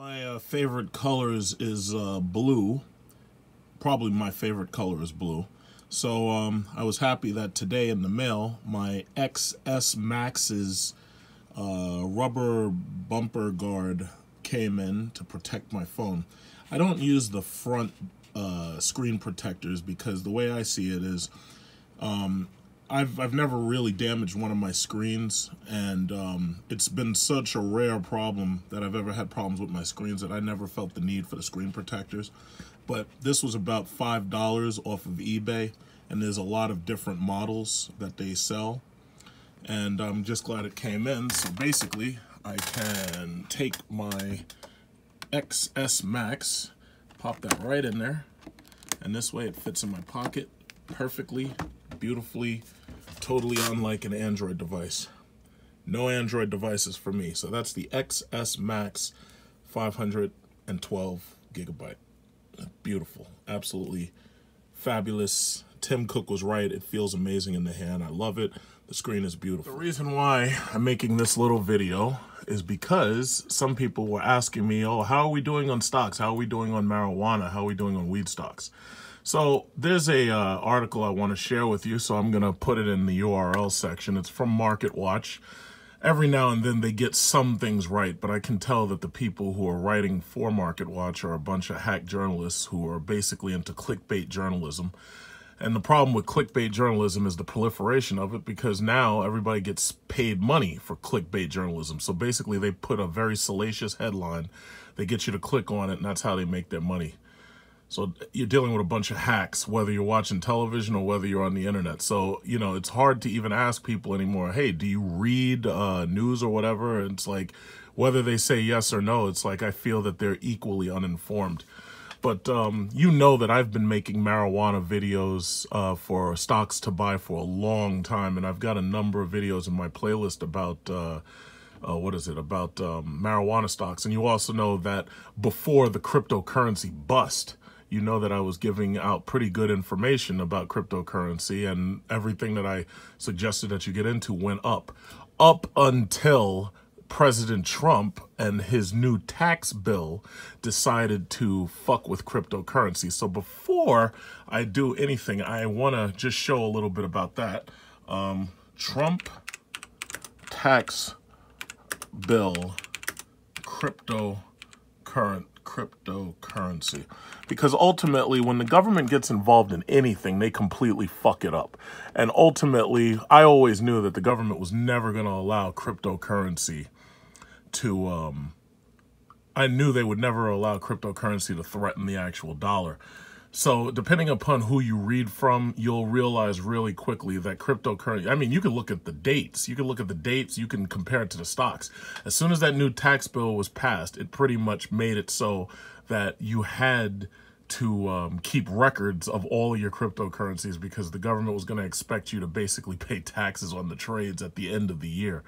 My favorite colors is blue. Probably my favorite color is blue. So I was happy that today in the mail, my XS Max's rubber bumper guard came in to protect my phone. I don't use the front screen protectors because the way I see it is I've never really damaged one of my screens, and it's been such a rare problem that I've ever had problems with my screens that I never felt the need for the screen protectors. But this was about $5 off of eBay, and there's a lot of different models that they sell, and I'm just glad it came in. So basically I can take my XS Max, pop that right in there, and this way it fits in my pocket perfectly, beautifully, totally unlike an Android device. No Android devices for me. So that's the XS Max 512 gigabyte. Beautiful, absolutely fabulous. Tim Cook was right. It feels amazing in the hand. I love it. The screen is beautiful. The reason why I'm making this little video is because some people were asking me, oh, how are we doing on stocks? How are we doing on marijuana? How are we doing on weed stocks? So there's a article I want to share with you, so I'm going to put it in the URL section. It's from MarketWatch. Every now and then they get some things right, but I can tell that the people who are writing for MarketWatch are a bunch of hack journalists who are basically into clickbait journalism. And the problem with clickbait journalism is the proliferation of it, because now everybody gets paid money for clickbait journalism. So basically they put a very salacious headline, they get you to click on it, and that's how they make their money. So you're dealing with a bunch of hacks, whether you're watching television or whether you're on the internet. So, you know, it's hard to even ask people anymore, hey, do you read news or whatever? It's like, whether they say yes or no, it's like I feel that they're equally uninformed. But you know that I've been making marijuana videos for stocks to buy for a long time. And I've got a number of videos in my playlist about marijuana stocks. And you also know that before the cryptocurrency bust, you know that I was giving out pretty good information about cryptocurrency, and everything that I suggested that you get into went up until President Trump and his new tax bill decided to fuck with cryptocurrency. So before I do anything, I want to just show a little bit about that. Trump tax bill, cryptocurrency. Because ultimately, when the government gets involved in anything, they completely fuck it up. And ultimately, I always knew that the government was never going to allow cryptocurrency to, I knew they would never allow cryptocurrency to threaten the actual dollar. So depending upon who you read from, you'll realize really quickly that cryptocurrency, I mean, you can look at the dates. You can look at the dates. You can compare it to the stocks. As soon as that new tax bill was passed, it pretty much made it so that you had to keep records of all of your cryptocurrencies, because the government was going to expect you to basically pay taxes on the trades at the end of the year.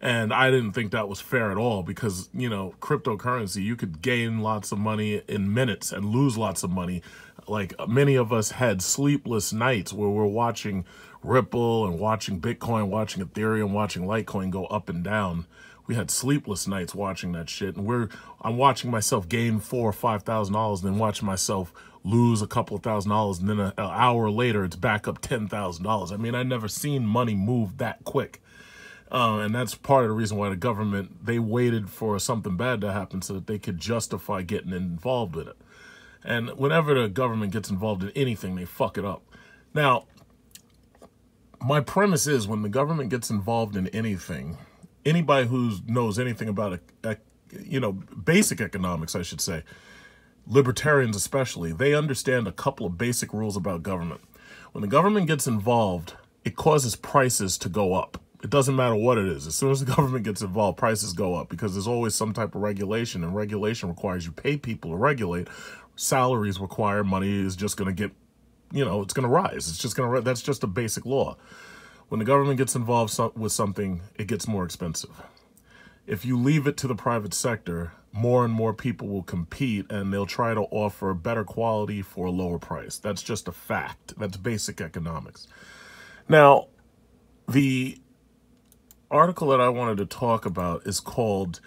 And I didn't think that was fair at all, because, you know, cryptocurrency, you could gain lots of money in minutes and lose lots of money. Like, many of us had sleepless nights where we're watching Ripple and watching Bitcoin, watching Ethereum, watching Litecoin go up and down. We had sleepless nights watching that shit. And I'm watching myself gain $4,000 or $5,000, then watching myself lose a couple of $1,000, and then an hour later it's back up $10,000. I mean, I never seen money move that quick. And that's part of the reason why the government, they waited for something bad to happen so that they could justify getting involved with it. And whenever the government gets involved in anything, they fuck it up. Now, my premise is, when the government gets involved in anything, anybody who knows anything about, basic economics, I should say, libertarians especially, they understand a couple of basic rules about government. When the government gets involved, it causes prices to go up. It doesn't matter what it is. As soon as the government gets involved, prices go up, because there's always some type of regulation, and regulation requires you pay people to regulate. Salaries require money is just going to get, it's going to rise. It's just going to, that's just a basic law. When the government gets involved with something, it gets more expensive. If you leave it to the private sector, more and more people will compete, and they'll try to offer better quality for a lower price. That's just a fact. That's basic economics. Now, the article that I wanted to talk about is called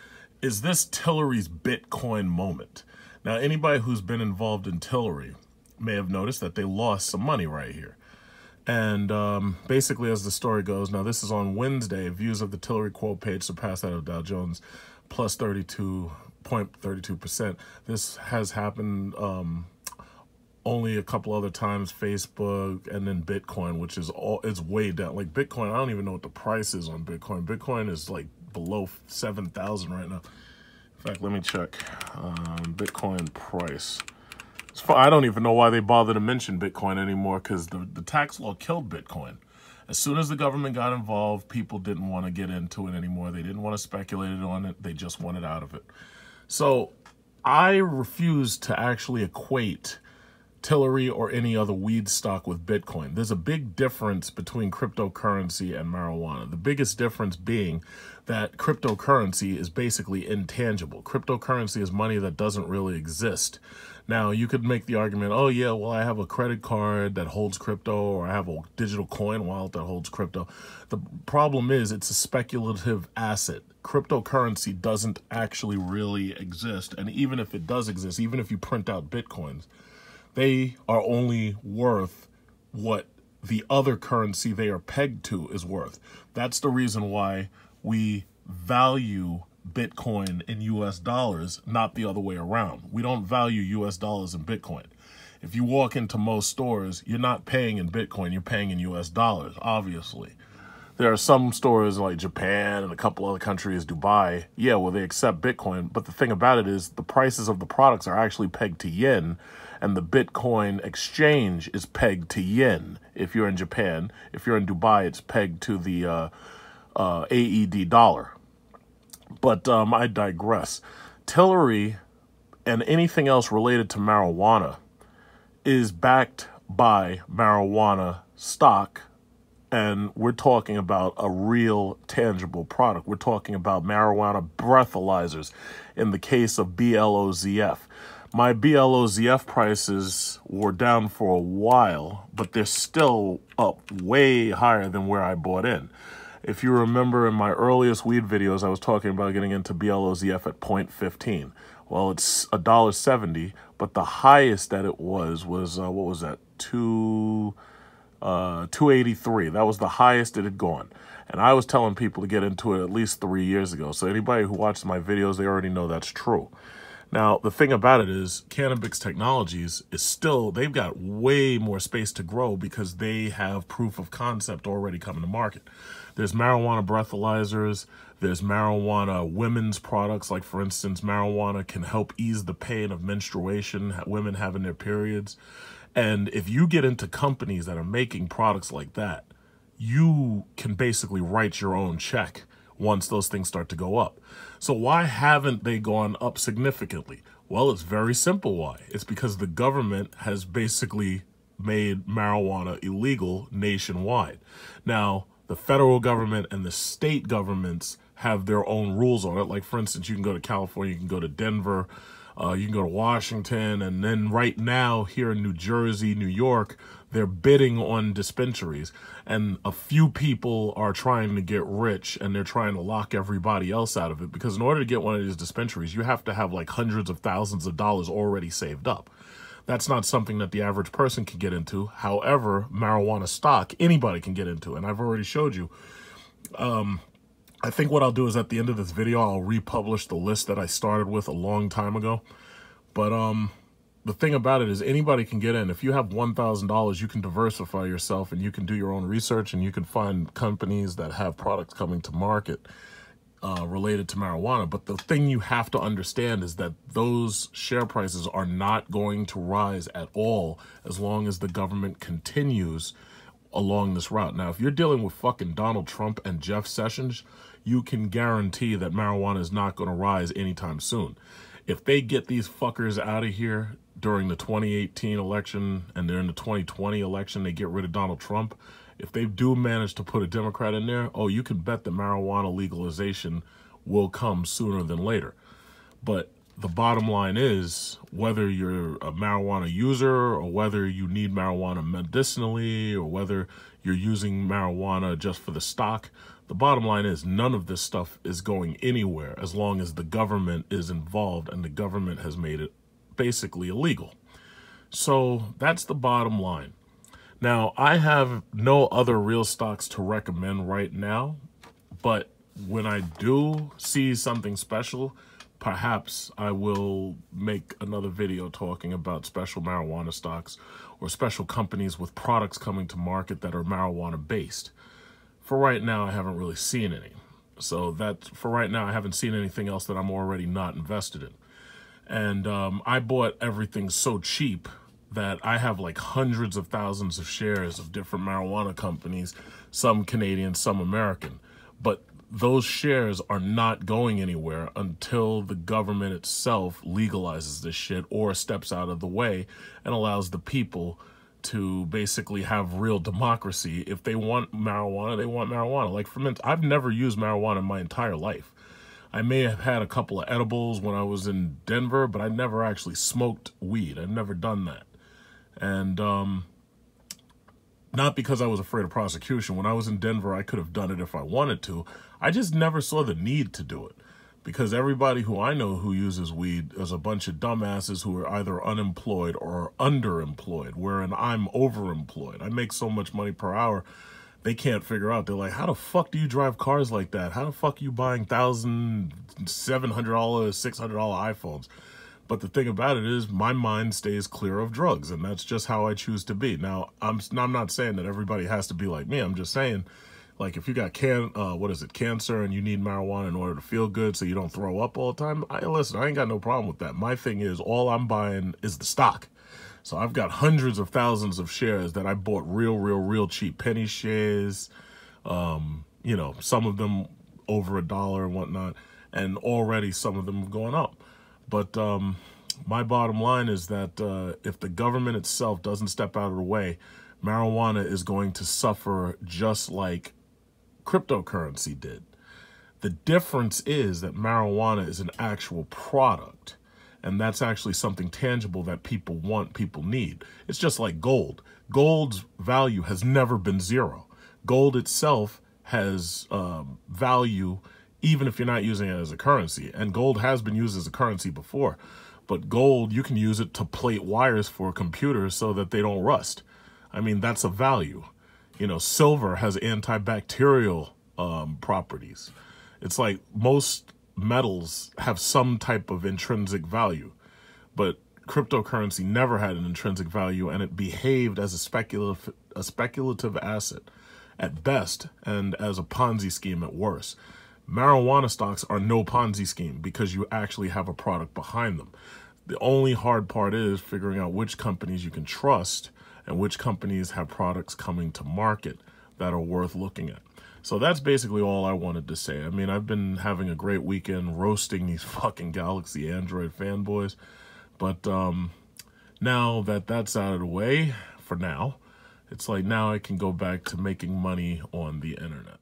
is this TILRAY's Bitcoin moment. Now, anybody who's been involved in TILRAY may have noticed that they lost some money right here. And basically, as the story goes, now this is on Wednesday, views of the TILRAY quote page surpassed that of Dow Jones, plus 32.32%. This has happened only a couple other times, Facebook, and then Bitcoin, which is it's way down. Like Bitcoin, I don't even know what the price is on Bitcoin. Bitcoin is like below 7,000 right now. In fact, let me check Bitcoin price. I don't even know why they bother to mention Bitcoin anymore, because the tax law killed Bitcoin. As soon as the government got involved, people didn't want to get into it anymore. They didn't want to speculate on it. They just wanted out of it. So I refuse to actually equate TILRAY or any other weed stock with Bitcoin. There's a big difference between cryptocurrency and marijuana. The biggest difference being that cryptocurrency is basically intangible. Cryptocurrency is money that doesn't really exist. Now, you could make the argument, oh yeah, well, I have a credit card that holds crypto, or I have a digital coin wallet that holds crypto. The problem is it's a speculative asset. Cryptocurrency doesn't actually really exist. And even if it does exist, even if you print out Bitcoins, they are only worth what the other currency they are pegged to is worth. That's the reason why we value Bitcoin in US dollars, not the other way around. We don't value US dollars in Bitcoin. If you walk into most stores, you're not paying in Bitcoin, you're paying in US dollars, obviously. There are some stores like Japan and a couple other countries, Dubai, yeah, well, they accept Bitcoin. But the thing about it is the prices of the products are actually pegged to yen, and the Bitcoin exchange is pegged to yen. If you're in Japan, if you're in Dubai, it's pegged to the AED dollar. But I digress. TILRAY and anything else related to marijuana is backed by marijuana stock, and we're talking about a real tangible product. We're talking about marijuana breathalyzers in the case of BLOZF. My BLOZF prices were down for a while, but they're still up way higher than where I bought in. If you remember in my earliest weed videos, I was talking about getting into BLOZF at 0.15. Well, it's $1.70, but the highest that it was what was that? 283. That was the highest it had gone. And I was telling people to get into it at least 3 years ago. So anybody who watches my videos, they already know that's true. Now, the thing about it is Cannabis Technologies is still, they've got way more space to grow because they have proof of concept already coming to market. There's marijuana breathalyzers. There's marijuana women's products. Like, for instance, marijuana can help ease the pain of menstruation, women having their periods. And if you get into companies that are making products like that, you can basically write your own check once those things start to go up. So why haven't they gone up significantly? Well, it's very simple why. It's because the government has basically made marijuana illegal nationwide. Now, the federal government and the state governments have their own rules on it. Like, for instance, you can go to California, you can go to Denver, you can go to Washington, and then right now here in New Jersey, New York, they're bidding on dispensaries, and a few people are trying to get rich, and they're trying to lock everybody else out of it, because in order to get one of these dispensaries, you have to have like hundreds of thousands of dollars already saved up. That's not something that the average person can get into. However, marijuana stock, anybody can get into, and I've already showed you. I think what I'll do is at the end of this video, I'll republish the list that I started with a long time ago. But the thing about it is anybody can get in. If you have $1,000, you can diversify yourself and you can do your own research, and you can find companies that have products coming to market related to marijuana. But the thing you have to understand is that those share prices are not going to rise at all as long as the government continues along this route. Now, if you're dealing with fucking Donald Trump and Jeff Sessions, you can guarantee that marijuana is not going to rise anytime soon. If they get these fuckers out of here during the 2018 election and during the 2020 election, they get rid of Donald Trump, if they do manage to put a Democrat in there, oh, you can bet that marijuana legalization will come sooner than later. But the bottom line is, whether you're a marijuana user or whether you need marijuana medicinally or whether you're using marijuana just for the stock, The bottom line is none of this stuff is going anywhere as long as the government is involved, and the government has made it basically illegal. So that's the bottom line. Now, I have no other real stocks to recommend right now, but when I do see something special, perhaps I will make another video talking about special marijuana stocks or special companies with products coming to market that are marijuana based. For right now, I haven't really seen any. So for right now, I haven't seen anything else that I'm already not invested in. And I bought everything so cheap that I have like hundreds of thousands of shares of different marijuana companies, some Canadian, some American. But those shares are not going anywhere until the government itself legalizes this shit or steps out of the way and allows the people to basically have real democracy. If they want marijuana, they want marijuana. Like, for instance, I've never used marijuana in my entire life. I may have had a couple of edibles when I was in Denver, but I never actually smoked weed. I've never done that. And not because I was afraid of prosecution. When I was in Denver, I could have done it if I wanted to. I just never saw the need to do it, because everybody who I know who uses weed is a bunch of dumbasses who are either unemployed or underemployed, wherein I'm overemployed. I make so much money per hour, they can't figure out. They're like, how the fuck do you drive cars like that? How the fuck are you buying $1,700, $600 iPhones? But the thing about it is my mind stays clear of drugs, and that's just how I choose to be. Now, I'm not saying that everybody has to be like me. I'm just saying, like, if you got cancer and you need marijuana in order to feel good so you don't throw up all the time, listen, I ain't got no problem with that. My thing is, all I'm buying is the stock. So I've got hundreds of thousands of shares that I bought real cheap, penny shares, you know, some of them over $1 and whatnot, and already some of them have gone up. But my bottom line is that if the government itself doesn't step out of the way, marijuana is going to suffer just like cryptocurrency did. The difference is that marijuana is an actual product, and that's actually something tangible that people want, people need. It's just like gold. Gold's value has never been zero. Gold itself has value even if you're not using it as a currency. And gold has been used as a currency before. But gold, you can use it to plate wires for computers so that they don't rust. I mean, that's a value. You know, silver has antibacterial properties. It's like most metals have some type of intrinsic value. But cryptocurrency never had an intrinsic value, and it behaved as a speculative asset at best, and as a Ponzi scheme at worst. Marijuana stocks are no Ponzi scheme because you actually have a product behind them. The only hard part is figuring out which companies you can trust and which companies have products coming to market that are worth looking at. So that's basically all I wanted to say. I mean, I've been having a great weekend roasting these fucking Galaxy Android fanboys. But now that that's out of the way, for now, it's like now I can go back to making money on the internet.